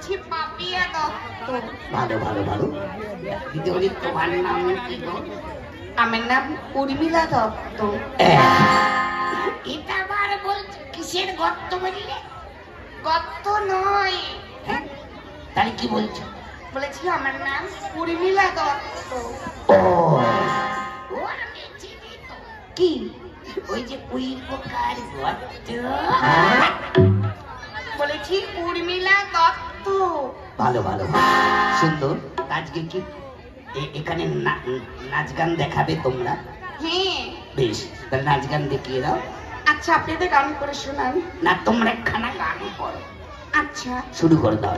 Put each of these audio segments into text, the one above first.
বলেছি পাপিয়া দত্ত। ভালো ভালো ভালো। দিদি তোমার নাম কি গো? আমার নাম উর্মিলা দত্ত। এটা আবার বলছো কিসের গর্ত বললে? গত্ত নয়। হ্যাঁ তাহলে কি বলছো? বলেছি আমার নাম উর্মিলা দত্ত। ও আমি চিনি তো। কি? ওই যে কুইর পোকার গর্ত। বলেছি উর্মিলা দত্ত। ভালো ভালো সুন্দর। আজকে কি এখানে নাচ গান দেখাবে তোমরা? হ্যাঁ। বেশ, তাহলে নাচ গান দেখিয়ে দাও। আচ্ছা আপনাদের গান করে শোনান। না তোমরা একখানা গান করো। আচ্ছা শুরু করে দাও।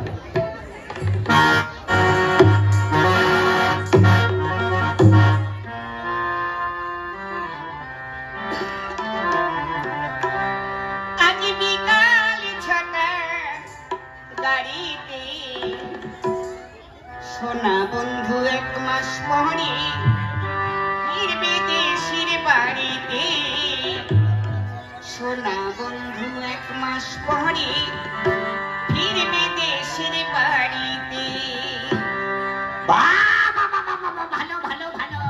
আজ বিকাল 6টা গাড়িতে সোনা বন্ধু 1 মাস পরে ফিরবে দেশের বাড়িতে। সোনা বন্ধু 1 মাস পরে ফিরবে দেশের বাড়িতে। বাবা ভালো ভালো ভালো।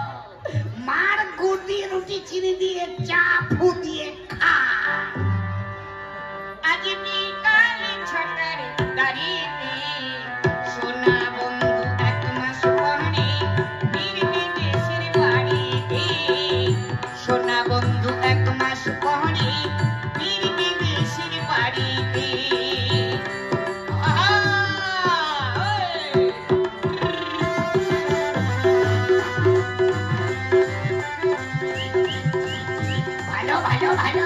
মার গুড় দিয়ে রুটি চিনি দিয়ে চা ফু দিয়ে খা। আজ বিকাল 6টার গাড়িতে সোনা বন্ধু 1 মাস পরে ফিরবে দেশের বাড়িতে। সোনা বন্ধু 1 মাস পরে ফিরবে দেশের বাড়িতে। ভালো ভালো ভালো।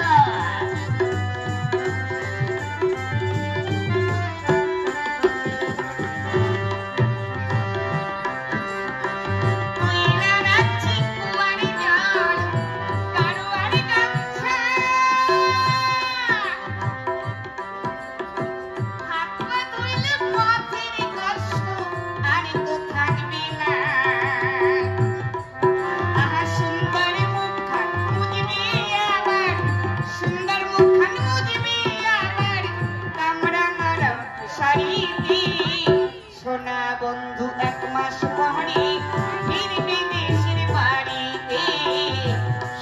সোনা বন্ধু 1 মাস পরে ফিরবে দেশের বাড়িতে।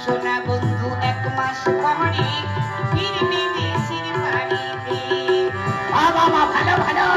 সোনা বন্ধু 1 মাস পরে ফিরবে দেশের বাড়িতে। বাবা ভালো ভালো।